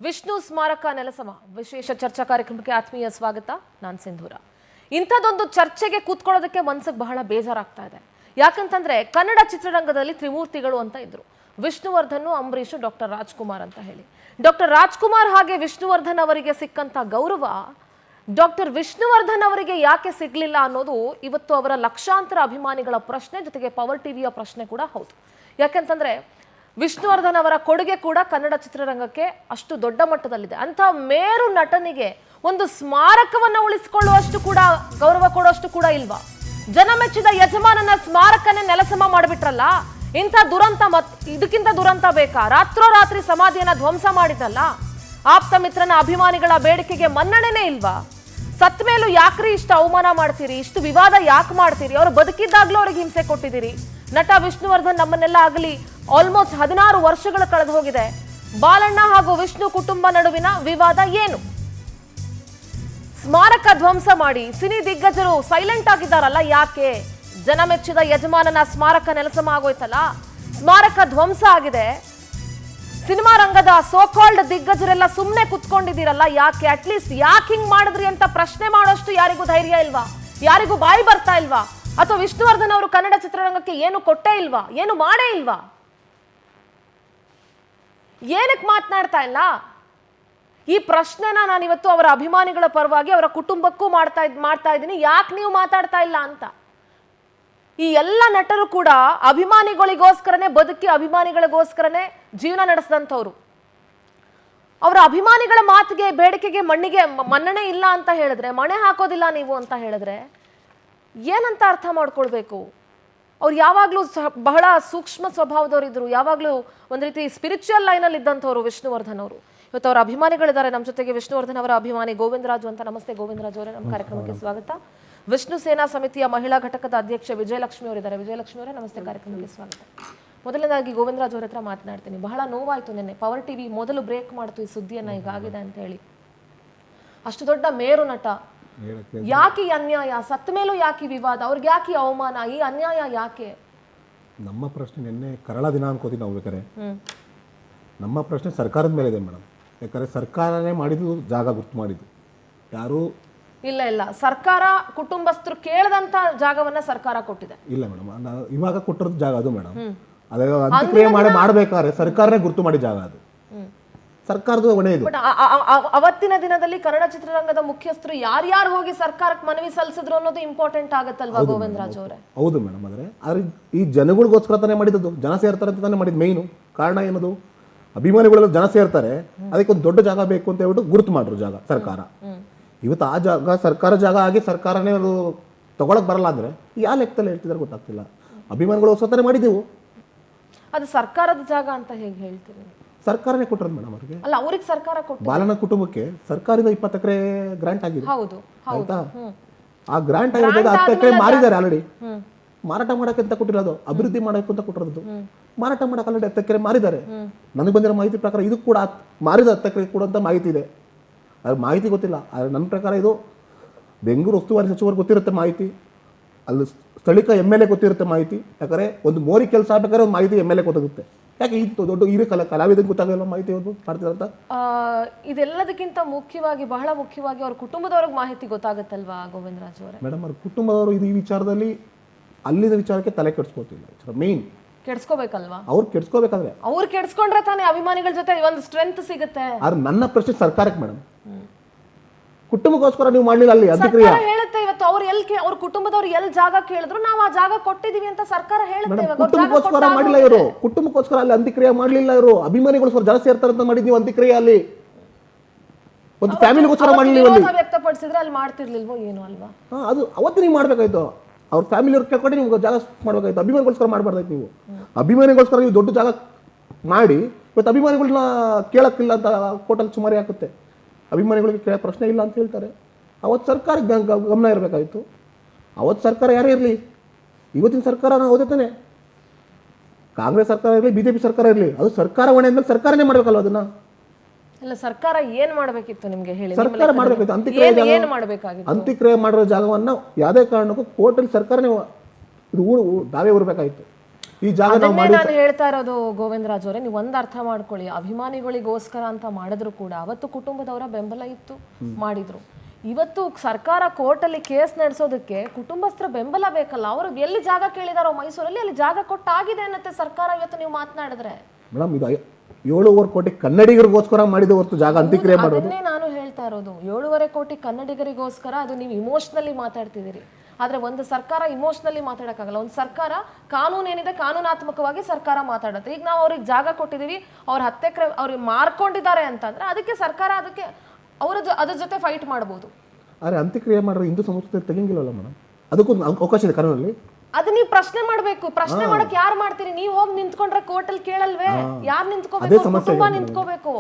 ವಿಷ್ಣು ಸ್ಮಾರಕ ನೆಲಸಮ ವಿಶೇಷ ಚರ್ಚಾ ಕಾರ್ಯಕ್ರಮಕ್ಕೆ ಆತ್ಮೀಯ ಸ್ವಾಗತ. ನಾನು ಸಿಂಧೂರ. ಇಂಥದ್ದೊಂದು ಚರ್ಚೆಗೆ ಕೂತ್ಕೊಳ್ಳೋದಕ್ಕೆ ಮನಸ್ಸಿಗೆ ಬಹಳ ಬೇಜಾರಾಗ್ತಾ ಇದೆ. ಯಾಕಂತಂದ್ರೆ ಕನ್ನಡ ಚಿತ್ರರಂಗದಲ್ಲಿ ತ್ರಿಮೂರ್ತಿಗಳು ಅಂತ ಇದ್ರು. ವಿಷ್ಣುವರ್ಧನ್, ಅಂಬರೀಷ್, ಡಾಕ್ಟರ್ ರಾಜ್ಕುಮಾರ್ ಅಂತ ಹೇಳಿ. ಡಾಕ್ಟರ್ ರಾಜ್ಕುಮಾರ್ ಹಾಗೆ ವಿಷ್ಣುವರ್ಧನ್ ಅವರಿಗೆ ಸಿಕ್ಕಂತ ಗೌರವ ಡಾಕ್ಟರ್ ವಿಷ್ಣುವರ್ಧನ್ ಅವರಿಗೆ ಯಾಕೆ ಸಿಗ್ಲಿಲ್ಲ ಅನ್ನೋದು ಇವತ್ತು ಅವರ ಲಕ್ಷಾಂತರ ಅಭಿಮಾನಿಗಳ ಪ್ರಶ್ನೆ, ಜೊತೆಗೆ ಪವರ್ ಟಿವಿಯ ಪ್ರಶ್ನೆ ಕೂಡ ಹೌದು. ಯಾಕಂತಂದ್ರೆ ವಿಷ್ಣುವರ್ಧನ್ ಅವರ ಕೊಡುಗೆ ಕೂಡ ಕನ್ನಡ ಚಿತ್ರರಂಗಕ್ಕೆ ಅಷ್ಟು ದೊಡ್ಡ ಮಟ್ಟದಲ್ಲಿದೆ. ಅಂತ ಮೇರು ನಟನಿಗೆ ಒಂದು ಸ್ಮಾರಕವನ್ನ ಉಳಿಸಿಕೊಳ್ಳುವಷ್ಟು ಕೂಡ, ಗೌರವ ಕೊಡುವಷ್ಟು ಕೂಡ ಇಲ್ವಾ? ಜನಮೆಚ್ಚಿದ ಯಜಮಾನನ ಸ್ಮಾರಕನೇ ನೆಲಸಮ ಮಾಡಿಬಿಟ್ರಲ್ಲ. ಇಂಥ ದುರಂತ ಇದಕ್ಕಿಂತ ದುರಂತ ಬೇಕಾ? ರಾತ್ರೋರಾತ್ರಿ ಸಮಾಧಿಯನ್ನ ಧ್ವಂಸ ಮಾಡಿದ್ರಲ್ಲ. ಆಪ್ತ ಮಿತ್ರನ ಅಭಿಮಾನಿಗಳ ಬೇಡಿಕೆಗೆ ಮನ್ನಣೆನೇ ಇಲ್ವಾ? ಸತ್ ಮೇಲೂ ಯಾಕ್ರಿ ಇಷ್ಟು ಅವಮಾನ ಮಾಡ್ತೀರಿ? ಇಷ್ಟು ವಿವಾದ ಯಾಕೆ ಮಾಡ್ತೀರಿ? ಅವರು ಬದುಕಿದ್ದಾಗ್ಲೂ ಅವ್ರಿಗೆ ಹಿಂಸೆ ಕೊಟ್ಟಿದ್ದೀರಿ. ನಟ ವಿಷ್ಣುವರ್ಧನ್ ನಮ್ಮನ್ನೆಲ್ಲ ಆಗಲಿ ಆಲ್ಮೋಸ್ಟ್ 16 ವರ್ಷಗಳು ಕಳೆದು ಹೋಗಿದೆ. ಬಾಲಣ್ಣ ಹಾಗೂ ವಿಷ್ಣು ಕುಟುಂಬ ನಡುವಿನ ವಿವಾದ ಏನು? ಸ್ಮಾರಕ ಧ್ವಂಸ ಮಾಡಿ ಸಿನಿ ದಿಗ್ಗಜರು ಸೈಲೆಂಟ್ ಆಗಿದ್ದಾರಲ್ಲ, ಯಾಕೆ? ಜನಮೆಚ್ಚಿದ ಯಜಮಾನನ ಸ್ಮಾರಕ ನೆಲಸಮ ಆಗೋಯ್ತಲ್ಲ, ಸ್ಮಾರಕ ಧ್ವಂಸ ಆಗಿದೆ. ಸಿನಿಮಾ ರಂಗದ ಸೋಕಾಲ್ಡ್ ದಿಗ್ಗಜರೆಲ್ಲ ಸುಮ್ಮನೆ ಕುತ್ಕೊಂಡಿದ್ದೀರಲ್ಲ, ಯಾಕೆ? ಅಟ್ಲೀಸ್ಟ್ ಯಾಕೆ ಹಿಂಗ್ ಮಾಡಿದ್ರಿ ಅಂತ ಪ್ರಶ್ನೆ ಮಾಡೋಷ್ಟು ಯಾರಿಗೂ ಧೈರ್ಯ ಇಲ್ವಾ? ಯಾರಿಗೂ ಬಾಯಿ ಬರ್ತಾ ಇಲ್ವಾ? ಅಥವಾ ವಿಷ್ಣುವರ್ಧನ್ ಅವರು ಕನ್ನಡ ಚಿತ್ರರಂಗಕ್ಕೆ ಏನು ಕೊಟ್ಟೇ ಇಲ್ವಾ? ಏನು ಮಾಡೇ ಇಲ್ವಾ? ಏನಕ್ಕೆ ಮಾತನಾಡ್ತಾ ಇಲ್ಲ? ಈ ಪ್ರಶ್ನೆನ ನಾನು ಇವತ್ತು ಅವರ ಅಭಿಮಾನಿಗಳ ಪರವಾಗಿ ಅವರ ಕುಟುಂಬಕ್ಕೂ ಮಾಡ್ತಾ ಇದ್ದೀನಿ. ಯಾಕೆ ನೀವು ಮಾತಾಡ್ತಾ ಇಲ್ಲ ಅಂತ. ಈ ಎಲ್ಲ ನಟರು ಕೂಡ ಅಭಿಮಾನಿಗಳಿಗೋಸ್ಕರನೇ ಬದುಕಿ, ಅಭಿಮಾನಿಗಳಿಗೋಸ್ಕರನೇ ಜೀವನ ನಡೆಸಿದಂಥವ್ರು. ಅವರ ಅಭಿಮಾನಿಗಳ ಮಾತಿಗೆ, ಬೇಡಿಕೆಗೆ, ಮನ್ನಣೆ ಇಲ್ಲ ಅಂತ ಹೇಳಿದ್ರೆ, ಮಣೆ ಹಾಕೋದಿಲ್ಲ ನೀವು ಅಂತ ಹೇಳಿದ್ರೆ ಏನಂತ ಅರ್ಥ ಮಾಡ್ಕೊಳ್ಬೇಕು? ಅವ್ರು ಯಾವಾಗಲೂ ಬಹಳ ಸೂಕ್ಷ್ಮ ಸ್ವಭಾವದವ್ರು ಇದ್ರು. ಯಾವಾಗಲೂ ಒಂದು ರೀತಿ ಸ್ಪಿರಿಚುವಲ್ ಲೈನಲ್ಲಿ ಇದ್ದಂಥವ್ರು ವಿಷ್ಣುವರ್ಧನ್ ಅವರು. ಇವತ್ತು ಅವರ ಅಭಿಮಾನಿಗಳಿದ್ದಾರೆ ನಮ್ಮ ಜೊತೆಗೆ. ವಿಷ್ಣುವರ್ಧನ್ ಅವರ ಅಭಿಮಾನಿ ಗೋವಿಂದರಾಜು ಅಂತ. ನಮಸ್ತೆ ಗೋವಿಂದರಾಜು ಅವರೇ, ನಮ್ಮ ಕಾರ್ಯಕ್ರಮಕ್ಕೆ ಸ್ವಾಗತ. ವಿಷ್ಣು ಸೇನಾ ಸಮಿತಿಯ ಮಹಿಳಾ ಘಟಕದ ಅಧ್ಯಕ್ಷೆ ವಿಜಯಲಕ್ಷ್ಮಿ ಅವರಿದ್ದಾರೆ. ವಿಜಯಲಕ್ಷ್ಮಿ ಅವರೇ, ನಮಸ್ತೆ, ಕಾರ್ಯಕ್ರಮಕ್ಕೆ ಸ್ವಾಗತ. ಮೊದಲನೇದಾಗಿ ಗೋವಿಂದರಾಜು ಅವರ ಹತ್ರ ಮಾತನಾಡ್ತೀನಿ. ಬಹಳ ನೋವಾಯ್ತು ನಿನ್ನೆ ಪವರ್ ಟಿವಿ ಮೊದಲು ಬ್ರೇಕ್ ಮಾಡ್ತು ಈ ಸುದ್ದಿಯನ್ನ ಹೀಗಾಗಿದೆ ಅಂತ ಹೇಳಿ. ಅಷ್ಟು ದೊಡ್ಡ ಮೇರು ನಟ, ಯಾಕೆ ಈ ಅನ್ಯಾಯ? ಸತ್ತ ಮೇಲೂ ಯಾಕೆ ವಿವಾದ? ಅವ್ರಿಗೆ ಯಾಕೆ ಅವಮಾನ? ಈ ಅನ್ಯಾಯ ಯಾಕೆ? ನಮ್ಮ ಪ್ರಶ್ನೆ ನಿನ್ನೆ ಕರಾಳ ದಿನ ಅನ್ಕೋತೀವಿ ನಾವು. ಬೇಕಾರೆ ನಮ್ಮ ಪ್ರಶ್ನೆ ಸರ್ಕಾರದ ಮೇಲೆ ಇದೆ ಮೇಡಮ್. ಯಾಕಂದ್ರೆ ಸರ್ಕಾರನೇ ಮಾಡಿದ್ದು, ಜಾಗ ಗುರ್ತು ಮಾಡಿದ್ದು ಯಾರು ಇಲ್ಲ. ಸರ್ಕಾರ ಕುಟುಂಬಸ್ಥರು ಕೇಳದಂತ ಜಾಗವನ್ನ ಸರ್ಕಾರ ಕೊಟ್ಟಿದೆ. ಇಲ್ಲ ಮೇಡಮ್, ಇವಾಗ ಕೊಟ್ಟಿರೋದು ಜಾಗ ಅದು ಮೇಡಮ್. ಅದೇ ಅಂತ್ಯಕ್ರಿಯೆ ಮಾಡ್ಬೇಕಾದ್ರೆ ಸರ್ಕಾರನೇ ಗುರ್ತು ಮಾಡಿ ಜಾಗ ಅದು. ಸರ್ಕಾರದ ಹೊಣೆ ಇದು. ಅವತ್ತಿನ ದಿನದಲ್ಲಿ ಕನ್ನಡ ಚಿತ್ರರಂಗದ ಮುಖ್ಯಸ್ಥರು ಯಾರ್ಯಾರು ಹೋಗಿ ಸರ್ಕಾರಕ್ಕೆ ಮನವಿ ಸಲ್ಲಿಸಿದ್ರು ಅನ್ನೋದು ಇಂಪಾರ್ಟೆಂಟ್ ಆಗುತ್ತಲ್ವಾ ಗೋವಿಂದರಾಜ್ ಅವರೇ? ಹೌದು ಮೇಡಮ್. ಆದ್ರೆ ಈ ಜನಗಳಿಗೋಸ್ಕರ ತಾನೇ ಮಾಡಿದ್ದು, ಜನ ಸೇರ್ತಾರೆ ಅಂತ ತಾನೇ ಮಾಡಿದ್. ಮೇಯ್ನು ಕಾರಣ ಏನದು? ಅಭಿಮಾನಿಗಳೆಲ್ಲ ಜನ ಸೇರ್ತಾರೆ, ಅದಕ್ಕೆ ಒಂದು ದೊಡ್ಡ ಜಾಗ ಬೇಕು ಅಂತ ಹೇಳ್ಬಿಟ್ಟು ಗುರುತು ಮಾಡ್ರು ಜಾಗ ಸರ್ಕಾರ. ಇವತ್ತು ಆ ಜಾಗ ಸರ್ಕಾರ ಜಾಗ ಆಗಿ ಸರ್ಕಾರನೇ ಅದು ತಗೊಳಕ್ ಬರಲ್ಲ ಅಂದ್ರೆ ಯಾವ ಲೆಕ್ಕದಲ್ಲಿ ಹೇಳ್ತಿದಾರೆ ಗೊತ್ತಾಗ್ತಿಲ್ಲ. ಅಭಿಮಾನಿಗಳು ಸ್ವತಃ ಮಾಡಿದೆವು. ಅದು ಸರ್ಕಾರದ ಜಾಗ ಅಂತ ಹೇಗೆ ಹೇಳ್ತೀರಿ? ಸರ್ಕಾರನೇ ಕೊಟ್ಟರು ಮೇಡಮ್ ಅವ್ರಿಗೆ. ಅಲ್ಲ, ಅವ್ರಿಗೆ ಸರ್ಕಾರ ಕೊಟ್ಟು ಬಾಲನ ಕುಟುಂಬಕ್ಕೆ ಸರ್ಕಾರದಿಂದ 20 ಎಕರೆ ಗ್ರಾಂಟ್ ಆಗಿದೆ. ಹೌದು, ಆಯ್ತಾ? ಆ ಗ್ರಾಂಟ್ ಆಗಿರೋದು 10 ಎಕರೆ ಮಾರಿದ್ದಾರೆ ಆಲ್ರೆಡಿ. ಮಾರಾಟ ಮಾಡಕ್ಕೆ ಅಂತ ಕೊಟ್ಟಿರೋದು, ಅಭಿವೃದ್ಧಿ ಮಾಡಕ್ಕೆ ಅಂತ ಕೊಟ್ಟಿರೋದು. ಮಾರಾಟ ಮಾಡಕ್ಕೆ ಆಲ್ರೆಡಿ 10 ಎಕರೆ ಮಾರಿದ್ದಾರೆ. ನನಗೆ ಬಂದಿರೋ ಮಾಹಿತಿ ಪ್ರಕಾರ ಇದು ಕೂಡ ಮಾರಿದ 10 ಎಕರೆ ಕೂಡ ಅಂತ ಮಾಹಿತಿ ಇದೆ. ಅದ್ರ ಮಾಹಿತಿ ಗೊತ್ತಿಲ್ಲ. ಆದರೆ ನನ್ನ ಪ್ರಕಾರ ಇದು ಬೆಂಗಳೂರು ಉಸ್ತುವಾರಿ ಸಚಿವರಿಗೆ ಗೊತ್ತಿರುತ್ತೆ ಮಾಹಿತಿ, ಅಲ್ಲಿ ಸ್ಥಳೀಕ MLA ಗೊತ್ತಿರುತ್ತೆ ಮಾಹಿತಿ. ಯಾಕಂದರೆ ಒಂದು ಮೋರಿ ಕೆಲಸ ಆಗ್ಬೇಕಾದ್ರೆ ಒಂದು ಮಾಹಿತಿ MLA ಗೊತ್ತಾಗುತ್ತೆ. ಯಾಕೆ ಈ ದೊಡ್ಡ ಹಿರಿಯ ಕಲಾವಿದಕ್ಕೆ ಗೊತ್ತಾಗಲ್ಲ ಮಾಹಿತಿ ಒಂದು ಮಾಡ್ತಿರಂತ? ಇದೆಲ್ಲದಕ್ಕಿಂತ ಮುಖ್ಯವಾಗಿ, ಬಹಳ ಮುಖ್ಯವಾಗಿ ಅವ್ರ ಕುಟುಂಬದವ್ರಿಗೆ ಮಾಹಿತಿ ಗೊತ್ತಾಗುತ್ತಲ್ವಾ ಗೋವಿಂದರಾಜ್ ಅವರೇ? ಮೇಡಮ್, ಅವ್ರ ಕುಟುಂಬದವರು ಈ ವಿಚಾರದಲ್ಲಿ ಅಲ್ಲಿನ ವಿಚಾರಕ್ಕೆ ತಲೆ ಕೆಡಿಸ್ಕೋತಿಲ್ಲ. ಮೇನ್ ಕೆಡ್ಸ್ಕೋಬೇಕಲ್ವಾ? ಅವ್ರು ಕೆಡ್ಸ್ಕೋಬೇಕಾದ್ರೆ ಅವ್ರು ಕೆಡ್ಸ್ಕೊಂಡ್ರೆ ತಾನೇ ಅಭಿಮಾನಿಗಳ ಜೊತೆ ಒಂದು ಸ್ಟ್ರೆಂತ್ ಸಿಗುತ್ತೆ. ಆದ್ರೆ ನನ್ನ ಪ್ರಶ್ನೆ ಸರ್ಕಾರಕ್ಕೆ ಮೇಡಮ್, ಕುಟುಂಬಕ್ಕೋಸ್ಕರ ನೀವು ಮಾಡ್ಲಿಲ್ಲ ಅಲ್ಲಿ ಅಂತ್ಯಕ್ರಿಯೆ ಹೇಳುತ್ತೆ. ಇವತ್ತು ಅವ್ರ ಕುಟುಂಬದವ್ರು ಎಲ್ಲಿ ಜಾಗ ಕೇಳಿದ್ರು ನಾವು ಆ ಜಾಗ ಕೊಟ್ಟಿದೀವಿ ಅಂತ ಸರ್ಕಾರ ಹೇಳುತ್ತೆ. ಕುಟುಂಬಕ್ಕೋಸ್ಕರ ಮಾಡಿಲ್ಲ ಇವರು, ಕುಟುಂಬಕ್ಕೋಸ್ಕರ ಅಲ್ಲಿ ಅಂತ್ಯಕ್ರಿಯೆ ಮಾಡ್ಲಿಲ್ಲ ಇವರು. ಅಭಿಮಾನಿಗೋಸ್ಕರ ಜನ ಸೇರ್ತಾರೆ ಅಂತ ಮಾಡಿದ್ವಿ ಅಂತ್ಯಕ್ರಿಯೆ. ಅಲ್ಲಿ ಒಂದು ಫ್ಯಾಮಿಲಿಗೋಸ್ಕರ ಮಾಡಲಿಲ್ಲ. ವ್ಯಕ್ತಪಡಿಸಿದ್ರೆ ಅಲ್ಲಿ ಮಾಡ್ತಿರ್ಲಿಲ್ವೋ ಏನೋ ಅಲ್ವಾ? ಅದು ಅವತ್ತು ನೀವು ಮಾಡ್ಬೇಕಾಯ್ತು. ಅವ್ರ ಫ್ಯಾಮಿಲಿಯವ್ರು ಕೇಳ್ಕೊಂಡು ನೀವು ಜಾಗ ಮಾಡ್ಬೇಕಾಯ್ತು. ಅಭಿಮಾನಿಗೋಸ್ಕರ ಮಾಡಬಾರ್ದಾಯ್ತು ನೀವು. ಅಭಿಮಾನಿಗೋಸ್ಕರ ನೀವು ದೊಡ್ಡ ಜಾಗ ಮಾಡಿ ಇವತ್ತು ಅಭಿಮಾನಿಗಳನ್ನ ಕೇಳಕ್ಕಿಲ್ಲ ಅಂತ ಕೋರ್ಟಲ್ಲಿ ಸುಮಾರು ಆಗುತ್ತೆ. ಅಭಿಮಾನಿಗಳಿಗೆ ಕೇಳೋ ಪ್ರಶ್ನೆ ಇಲ್ಲ ಅಂತ ಹೇಳ್ತಾರೆ. ಅವತ್ತು ಸರ್ಕಾರಕ್ಕೆ ಗಮನ ಇರಬೇಕಾಯಿತು. ಅವತ್ತು ಸರ್ಕಾರ ಯಾರೇ ಇರಲಿ, ಇವತ್ತಿನ ಸರ್ಕಾರ ನಾವು ಓದುತ್ತಾನೆ. ಕಾಂಗ್ರೆಸ್ ಸರ್ಕಾರ ಇರಲಿ, BJP ಸರ್ಕಾರ ಇರಲಿ, ಅದು ಸರ್ಕಾರ ಹೊಣೆ ಅಂದ್ಮೇಲೆ ಸರ್ಕಾರನೇ ಮಾಡ್ಬೇಕಲ್ವ ಅದನ್ನ. ಇಲ್ಲ, ಸರ್ಕಾರ ಏನ್ ಮಾಡಬೇಕಿತ್ತು ನಿಮ್ಗೆ ಹೇಳಿ? ಸರ್ಕಾರ ಮಾಡಬೇಕಾಗಿತ್ತು. ಅಂತ್ಯಕ್ರಿಯೆ ಮಾಡಿರೋ ಜಾಗವನ್ನ ಯಾವುದೇ ಕಾರಣಕ್ಕೂ ಕೋರ್ಟಲ್ಲಿ ಸರ್ಕಾರನೇ ಇದು ದಾವೆ ಹೊರಬೇಕಾಯಿತು. ಈ ಜಾಗ ನಾವು ಅದನ್ನೇ ನಾನು ಹೇಳ್ತಾ ಇರೋದು ಗೋವಿಂದರಾಜ್ ಅವರೇ, ನೀವು ಒಂದು ಅರ್ಥ ಮಾಡ್ಕೊಳ್ಳಿ, ಅಭಿಮಾನಿಗಳಿಗೋಸ್ಕರ ಅಂತ ಮಾಡಿದ್ರು ಕೂಡ ಅವತ್ತು ಕುಟುಂಬದವರ ಬೆಂಬಲ ಇತ್ತು, ಮಾಡಿದ್ರು. ಇವತ್ತು ಸರ್ಕಾರ ಕೋರ್ಟಲ್ಲಿ ಕೇಸ್ ನಡೆಸೋದಕ್ಕೆ ಕುಟುಂಬಸ್ಥರ ಬೆಂಬಲ ಬೇಕಲ್ಲ. ಅವರು ಎಲ್ಲಿ ಜಾಗ ಕೇಳಿದಾರೋ ಮೈಸೂರಲ್ಲಿ, ಅಲ್ಲಿ ಜಾಗ ಕೊಟ್ಟಾಗಿದೆ ಅನ್ನತ್ತೆ ಸರ್ಕಾರ. ಇವತ್ತು ನೀವು ಮಾತನಾಡಿದ್ರೆ ಮೇಡಮ್, ಇದು 7.5 ಕೋಟಿ ಕನ್ನಡಿಗರಿಗೋಸ್ಕರ ಮಾಡಿದ ಹೊರತು ಜಾಗ ಅಂತ್ಯಕ್ರಿಯೆ ಮಾಡೋದು. ಅದನ್ನೇ ನಾನು ಹೇಳ್ತಾ ಇರೋದು, 7.5 ಕೋಟಿ ಕನ್ನಡಿಗರಿಗೋಸ್ಕರ ಅದು ನೀವು ಇಮೋಷನಲಿ ಮಾತಾಡ್ತಿದ್ದೀರಿ. ಆದ್ರೆ ಒಂದು ಸರ್ಕಾರ ಇಮೋಷನಲಿ ಮಾತಾಡಕ್ಕಾಗಲ್ಲ. ಒಂದು ಸರ್ಕಾರ ಕಾನೂನು ಏನಿದೆ ಕಾನೂನಾತ್ಮಕವಾಗಿ ಸರ್ಕಾರ ಮಾತಾಡುತ್ತೆ. ಈಗ ನಾವು ಅವ್ರಿಗೆ ಜಾಗ ಕೊಟ್ಟಿದೀವಿ, ಅವ್ರ 10 ಎಕರೆ ಅವ್ರಿಗೆ ಮಾರ್ಕೊಂಡಿದ್ದಾರೆ ಅಂತಂದ್ರೆ ಅದಕ್ಕೆ ಸರ್ಕಾರ ಅದಕ್ಕೆ ಅದ್ರ ಜೊತೆ ಫೈಟ್ ಮಾಡ್ಬೋದು. ಆದರೆ ಅಂತ್ಯಕ್ರಿಯೆ ಮಾಡಿದ್ರೆ ಹಿಂದೂ ಸಂಸ್ಕೃತಿ ತೆಗಿಂಗಿಲ್ಲವಲ್ಲ ಮೇಡಮ್, ಅದಕ್ಕೂ ಅವಕಾಶ ಇದೆ ಕಾನೂನಲ್ಲಿ. ಅದು ನೀವು ಪ್ರಶ್ನೆ ಮಾಡ್ಬೇಕು. ಪ್ರಶ್ನೆ ಮಾಡಕ್ ಯಾರು ಮಾಡ್ತೀರಿ? ನೀವು ಹೋಗಿ ನಿಂತ್ಕೊಂಡ್ರೆ ಕೋರ್ಟಲ್ಲಿ ಕೇಳಲ್ವೇ? ಯಾರು ನಿಂತ್ಕೋಬೇಕು? ಕುಟುಂಬ ನಿಂತ್ಕೋಬೇಕು.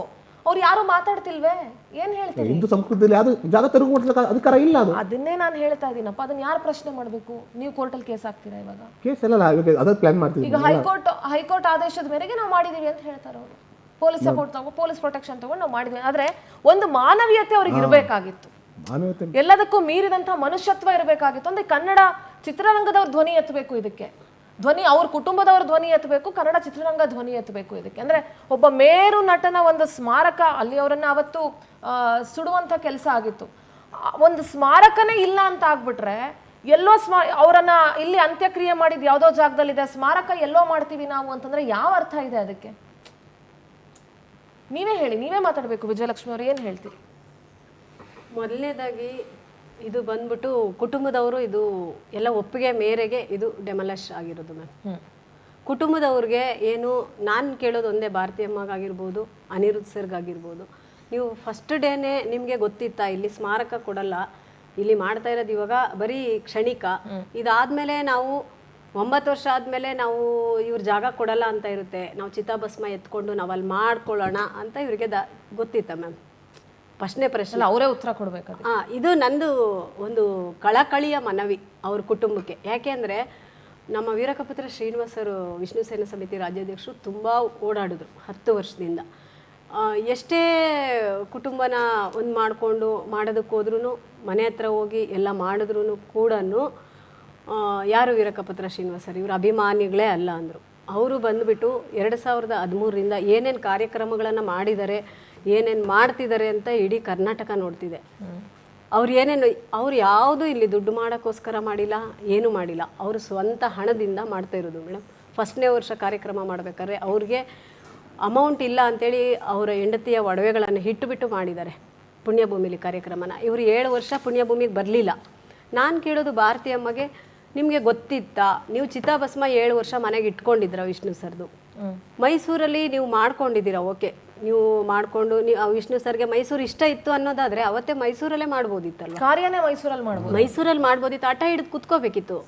ಅವ್ರು ಯಾರು ಮಾತಾಡ್ತಿಲ್ವೇ? ಏನ್ ಹೇಳ್ತೀರಿ? ಹಿಂದೂ ಸಂಸ್ಕೃತಿಯಲ್ಲಿ ಯಾವುದು ಜಾಗ ತೆರವು ಅಧಿಕಾರ ಇಲ್ಲ. ಅದು ಅದನ್ನೇ ನಾನು ಹೇಳ್ತಾ ಇದೀನಪ್ಪ. ಅದನ್ನ ಯಾರು ಪ್ರಶ್ನೆ ಮಾಡ್ಬೇಕು? ನೀವು ಕೋರ್ಟಲ್ಲಿ ಕೇಸ್ ಹಾಕ್ತೀರಾ? ಇವಾಗ ಕೇಸ್ ಎಲ್ಲ ಅದೇ ಪ್ಲಾನ್ ಮಾಡ್ತೀವಿ. ಈಗ ಹೈಕೋರ್ಟ್ ಆದೇಶದ ಮೇರೆಗೆ ನಾವು ಮಾಡಿದೀವಿ ಅಂತ ಹೇಳ್ತಾರೆ ಅವರು. ಪೊಲೀಸ್ ಸಪೋರ್ಟ್ ತಗೊಂಡು, ಪೊಲೀಸ್ ಪ್ರೊಟೆಕ್ಷನ್ ತಗೊಂಡು ನಾವು ಮಾಡಿದ್ವಿ. ಆದ್ರೆ ಒಂದು ಮಾನವೀಯತೆ ಅವ್ರಿಗೆ ಇರಬೇಕಾಗಿತ್ತು. ಎಲ್ಲದಕ್ಕೂ ಮೀರಿದಂತಹ ಮನುಷ್ಯತ್ವ ಇರಬೇಕಾಗಿತ್ತು. ಅಂದ್ರೆ ಕನ್ನಡ ಚಿತ್ರರಂಗದವ್ರ ಧ್ವನಿ ಎತ್ತಬೇಕು ಇದಕ್ಕೆ. ಅವ್ರ ಕುಟುಂಬದವ್ರ ಧ್ವನಿ ಎತ್ತಬೇಕು, ಕನ್ನಡ ಚಿತ್ರರಂಗ ಧ್ವನಿ ಎತ್ತಬೇಕು ಇದಕ್ಕೆ. ಅಂದ್ರೆ ಒಬ್ಬ ಮೇರು ನಟನ ಒಂದು ಸ್ಮಾರಕ ಅಲ್ಲಿ ಅವರನ್ನ ಅವತ್ತು ಸುಡುವಂತ ಕೆಲಸ ಆಗಿತ್ತು. ಒಂದು ಸ್ಮಾರಕನೇ ಇಲ್ಲ ಅಂತ ಆಗ್ಬಿಟ್ರೆ, ಎಲ್ಲೋ ಅವರನ್ನ ಇಲ್ಲಿ ಅಂತ್ಯಕ್ರಿಯೆ ಮಾಡಿದ್ ಯಾವ್ದೋ ಜಾಗದಲ್ಲಿದೆ, ಸ್ಮಾರಕ ಎಲ್ಲೋ ಮಾಡ್ತೀವಿ ನಾವು ಅಂತಂದ್ರೆ ಯಾವ ಅರ್ಥ ಇದೆ ಅದಕ್ಕೆ? ನೀವೇ ಹೇಳಿ, ನೀವೇ ಮಾತಾಡ್ಬೇಕು. ವಿಜಯಲಕ್ಷ್ಮಿ ಅವ್ರು ಏನ್ ಹೇಳ್ತೀರಿ? ಮೊದಲನೇದಾಗಿ ಇದು ಬಂದ್ಬಿಟ್ಟು ಕುಟುಂಬದವರು ಇದು ಎಲ್ಲ ಒಪ್ಪಿಗೆ ಮೇರೆಗೆ ಇದು ಡೆಮಲಿಷ್ ಆಗಿರೋದು ಮ್ಯಾಮ್. ಕುಟುಂಬದವ್ರಿಗೆ ಏನು ನಾನು ಕೇಳೋದು ಒಂದೇ, ಭಾರತಿ ಅಮ್ಮಗಾಗಿರ್ಬೋದು, ಅನಿರುದ್ಧ್ ಸರ್ಗಾಗಿರ್ಬೋದು, ನೀವು ಫಸ್ಟ್ ಡೇನೇ ನಿಮಗೆ ಗೊತ್ತಿತ್ತಾ ಇಲ್ಲಿ ಸ್ಮಾರಕ ಕೊಡಲ್ಲ, ಇಲ್ಲಿ ಮಾಡ್ತಾ ಇರೋದು ಇವಾಗ ಬರೀ ಕ್ಷಣಿಕ, ಇದಾದ್ಮೇಲೆ ನಾವು 9 ವರ್ಷ ಆದಮೇಲೆ ನಾವು ಇವ್ರ ಜಾಗ ಕೊಡಲ್ಲ ಅಂತ ಇರುತ್ತೆ, ನಾವು ಚಿತಾಭಸ್ಮ ಎತ್ಕೊಂಡು ನಾವು ಅಲ್ಲಿ ಮಾಡ್ಕೊಳ್ಳೋಣ ಅಂತ ಇವ್ರಿಗೆ ಗೊತ್ತಿತ್ತ ಮ್ಯಾಮ್? ಪ್ರಶ್ನೆ ಅವರೇ ಉತ್ತರ ಕೊಡ್ಬೇಕು. ಇದು ನಂದು ಒಂದು ಕಳಕಳಿಯ ಮನವಿ ಅವ್ರ ಕುಟುಂಬಕ್ಕೆ. ಯಾಕೆಂದರೆ ನಮ್ಮ ವೀರಕಪುತ್ರ ಶ್ರೀನಿವಾಸರು ವಿಷ್ಣು ಸೇನಾ ಸಮಿತಿ ರಾಜ್ಯಾಧ್ಯಕ್ಷರು ತುಂಬ ಓಡಾಡಿದ್ರು 10 ವರ್ಷದಿಂದ. ಎಷ್ಟೇ ಕುಟುಂಬನ ಒಂದು ಮಾಡಿಕೊಂಡು ಮಾಡೋದಕ್ಕೆ ಹೋದ್ರೂ, ಮನೆ ಹತ್ರ ಹೋಗಿ ಎಲ್ಲ ಮಾಡಿದ್ರು ಕೂಡ ಯಾರು ವೀರಕಪುತ್ರ ಶ್ರೀನಿವಾಸರು ಇವ್ರ ಅಭಿಮಾನಿಗಳೇ ಅಲ್ಲ ಅಂದರು. ಅವರು ಬಂದುಬಿಟ್ಟು 2013ರಿಂದ ಏನೇನು ಕಾರ್ಯಕ್ರಮಗಳನ್ನು ಮಾಡಿದ್ದಾರೆ, ಏನೇನು ಮಾಡ್ತಿದ್ದಾರೆ ಅಂತ ಇಡೀ ಕರ್ನಾಟಕ ನೋಡ್ತಿದೆ. ಅವ್ರು ಯಾವುದು ಇಲ್ಲಿ ದುಡ್ಡು ಮಾಡೋಕ್ಕೋಸ್ಕರ ಮಾಡಿಲ್ಲ, ಏನೂ ಮಾಡಿಲ್ಲ. ಅವರು ಸ್ವಂತ ಹಣದಿಂದ ಮಾಡ್ತಾ ಇರೋದು ಮೇಡಮ್. ಫಸ್ಟ್ನೇ ವರ್ಷ ಕಾರ್ಯಕ್ರಮ ಮಾಡಬೇಕಾದ್ರೆ ಅವ್ರಿಗೆ ಅಮೌಂಟ್ ಇಲ್ಲ ಅಂಥೇಳಿ ಅವರ ಹೆಂಡತಿಯ ಒಡವೆಗಳನ್ನು ಇಟ್ಟುಬಿಟ್ಟು ಮಾಡಿದ್ದಾರೆ ಪುಣ್ಯಭೂಮಿಲಿ ಕಾರ್ಯಕ್ರಮನ. ಇವರು 7 ವರ್ಷ ಪುಣ್ಯಭೂಮಿಗೆ ಬರಲಿಲ್ಲ. ನಾನು ಕೇಳೋದು ಭಾರತಿ ಅಮ್ಮಗೆ, ನಿಮಗೆ ಗೊತ್ತಿತ್ತಾ ನೀವು ಚಿತಾಭಸ್ಮ 7 ವರ್ಷ ಮನೆಗೆ ಇಟ್ಕೊಂಡಿದ್ರ ವಿಷ್ಣು ಸರ್ದು? ಮೈಸೂರಲ್ಲಿ ನೀವು ಮಾಡ್ಕೊಂಡಿದ್ದೀರಾ, ಓಕೆ, ನೀವು ಮಾಡಿಕೊಂಡು ವಿಷ್ಣು ಸರ್ಗೆ ಮೈಸೂರು ಇಷ್ಟ ಇತ್ತು ಅನ್ನೋದಾದರೆ ಅವತ್ತೇ ಮೈಸೂರಲ್ಲೇ ಮಾಡ್ಬೋದಿತ್ತಲ್ವ? ಕಾರ್ಯನೇ ಮೈಸೂರಲ್ಲಿ ಮಾಡ್ಬೋದು. ಮೈಸೂರಲ್ಲಿ ಮಾಡ್ಬೋದಿತ್ತು, ಆಟ ಹಿಡಿದು ಕುತ್ಕೋಬೇಕಿತ್ತು.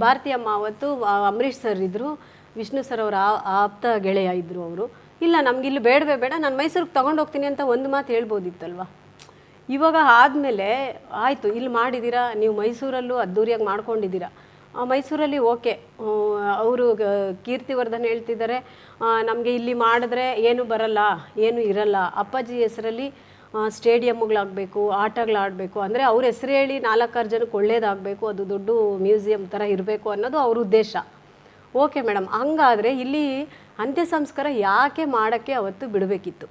ಭಾರತಿ ಅಮ್ಮ ಅವತ್ತು ಅಂಬರೀಷ್ ಸರ್ ಇದ್ದರು, ವಿಷ್ಣು ಸರ್ ಅವರ ಆಪ್ತ ಗೆಳೆಯ ಇದ್ದರು. ಅವರು ಇಲ್ಲ ನಮ್ಗೆ ಇಲ್ಲಿ ಬೇಡವೇ ಬೇಡ, ನಾನು ಮೈಸೂರಿಗೆ ತೊಗೊಂಡೋಗ್ತೀನಿ ಅಂತ ಒಂದು ಮಾತು ಹೇಳ್ಬೋದಿತ್ತಲ್ವ? ಇವಾಗ ಆದಮೇಲೆ ಆಯಿತು, ಇಲ್ಲಿ ಮಾಡಿದ್ದೀರಾ, ನೀವು ಮೈಸೂರಲ್ಲೂ ಅದ್ದೂರಿಯಾಗಿ ಮಾಡ್ಕೊಂಡಿದ್ದೀರಾ, ಮೈಸೂರಲ್ಲಿ ಓಕೆ. ಅವರು ಕೀರ್ತಿವರ್ಧನ್ ಹೇಳ್ತಿದ್ದಾರೆ, ನಮಗೆ ಇಲ್ಲಿ ಮಾಡಿದ್ರೆ ಏನು ಬರಲ್ಲ, ಏನು ಇರಲ್ಲ, ಅಪ್ಪಾಜಿ ಹೆಸರಲ್ಲಿ ಸ್ಟೇಡಿಯಮ್ಗಳಾಗಬೇಕು, ಆಟಗಳಾಡಬೇಕು, ಅಂದರೆ ಅವ್ರ ಹೆಸರು ಹೇಳಿ 4-6 ಜನಕ್ಕೆ ಒಳ್ಳೇದಾಗಬೇಕು, ಅದು ದೊಡ್ಡ ಮ್ಯೂಸಿಯಂ ಥರ ಇರಬೇಕು ಅನ್ನೋದು ಅವ್ರ ಉದ್ದೇಶ. ಓಕೆ ಮೇಡಮ್, ಹಂಗಾದರೆ ಇಲ್ಲಿ ಅಂತ್ಯ ಸಂಸ್ಕಾರ ಯಾಕೆ ಮಾಡೋಕ್ಕೆ ಅವತ್ತು ಬಿಡಬೇಕಿತ್ತು?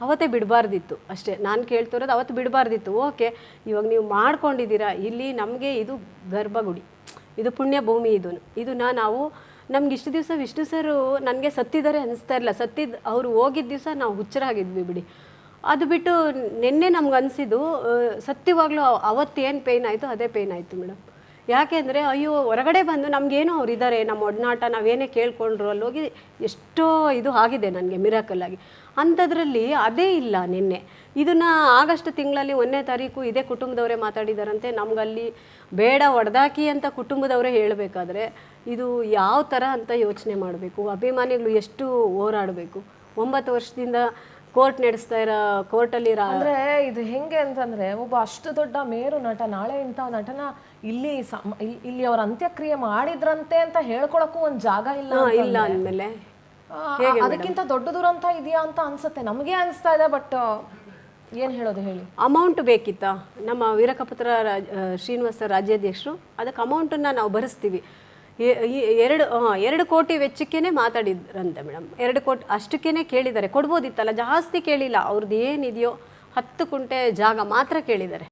ಅವತ್ತೇ ಬಿಡಬಾರ್ದಿತ್ತು ಅಷ್ಟೇ. ನಾನು ಕೇಳ್ತಿರೋದು ಅವತ್ತು ಬಿಡಬಾರ್ದಿತ್ತು. ಓಕೆ, ಇವಾಗ ನೀವು ಮಾಡ್ಕೊಂಡಿದ್ದೀರಾ, ಇಲ್ಲಿ ನಮಗೆ ಇದು ಗರ್ಭಗುಡಿ, ಇದು ಪುಣ್ಯ ಭೂಮಿ, ಇದನ್ನು ನಾವು ನಮ್ಗೆ ಇಷ್ಟು ದಿವಸ ವಿಷ್ಣು ಸರ್ ನನಗೆ ಸತ್ತಿದ್ದಾರೆ ಅನಿಸ್ತಾ ಇಲ್ಲ, ಅವರು ಹೋಗಿದ್ದ ದಿವಸ ನಾವು ಹುಚ್ಚರಾಗಿದ್ವಿ ಬಿಡಿ. ಅದು ಬಿಟ್ಟು ನಿನ್ನೆ ನಮ್ಗೆ ಅನಿಸಿದ್ದು ಸತ್ಯವಾಗ್ಲೂ ಅವತ್ತೇನು ಪೇಯ್ನ್ ಆಯಿತು ಅದೇ ಪೇಯ್ನ್ ಆಯಿತು ಮೇಡಮ್. ಯಾಕೆ ಅಂದರೆ ಅಯ್ಯೋ ಹೊರಗಡೆ ಬಂದು ನಮಗೇನೋ ಅವ್ರು ಇದ್ದಾರೆ, ನಮ್ಮ ಒಡನಾಟ ನಾವೇನೇ ಕೇಳ್ಕೊಂಡ್ರು ಅಲ್ಲಿ ಹೋಗಿ ಎಷ್ಟೋ ಇದು ಆಗಿದೆ ನನಗೆ ಮಿರಾಕಲ್ಲಾಗಿ. ಅಂಥದ್ರಲ್ಲಿ ಅದೇ ಇಲ್ಲ. ನಿನ್ನೆ ಇದನ್ನು ಆಗಸ್ಟ್ ತಿಂಗಳಲ್ಲಿ 1ನೇ ತಾರೀಕು ಇದೇ ಕುಟುಂಬದವರೇ ಮಾತಾಡಿದಾರಂತೆ, ನಮಗಲ್ಲಿ ಬೇಡ ಹೊಡೆದಾಕಿ ಅಂತ ಕುಟುಂಬದವರೇ ಹೇಳಬೇಕಾದ್ರೆ ಇದು ಯಾವ ಥರ ಅಂತ ಯೋಚನೆ ಮಾಡಬೇಕು. ಅಭಿಮಾನಿಗಳು ಎಷ್ಟು ಹೋರಾಡಬೇಕು. 9 ವರ್ಷದಿಂದ ಕೋರ್ಟ್ ನಡೆಸ್ತಾ ಇರೋ ಕೋರ್ಟಲ್ಲಿ ಅಂದ್ರೆ ಇದು ಹೆಂಗೆ ಅಂತಂದ್ರೆ, ಒಬ್ಬ ಅಷ್ಟು ದೊಡ್ಡ ಮೇರು ನಟ ನಾಳೆ ಇಂಥ ನಟನ ಇಲ್ಲಿ ಅವ್ರ ಅಂತ್ಯಕ್ರಿಯೆ ಮಾಡಿದ್ರಂತೆ ಅಂತ ಹೇಳ್ಕೊಳಕ್ಕೂ ಒಂದು ಜಾಗ ಇಲ್ಲ ಅಂದಮೇಲೆ ಅದಕ್ಕಿಂತ ದೊಡ್ಡ ದುರಂತ ಇದೆಯಾ ಅಂತ ಅನ್ಸುತ್ತೆ. ನಮಗೆ ಅನಿಸ್ತಾ ಇದೆ, ಬಟ್ ಏನು ಹೇಳೋದು ಹೇಳಿ. ಅಮೌಂಟ್ ಬೇಕಿತ್ತಾ? ನಮ್ಮ ವೀರಕಪುತ್ರ ಶ್ರೀನಿವಾಸ ರಾಜ್ಯಾಧ್ಯಕ್ಷರು ಅದಕ್ಕೆ ಅಮೌಂಟನ್ನು ನಾವು ಭರಿಸ್ತೀವಿ. ಎರಡು ಕೋಟಿ ವೆಚ್ಚಕ್ಕೇನೆ ಮಾತಾಡಿದ್ರಂತೆ ಮೇಡಮ್. 2 ಕೋಟಿ ಅಷ್ಟಕ್ಕೇನೆ ಕೇಳಿದ್ದಾರೆ. ಕೊಡ್ಬೋದಿತ್ತಲ್ಲ, ಜಾಸ್ತಿ ಕೇಳಿಲ್ಲ. ಅವ್ರದ್ದು ಏನಿದೆಯೋ 10 ಕುಂಟೆ ಜಾಗ ಮಾತ್ರ ಕೇಳಿದ್ದಾರೆ.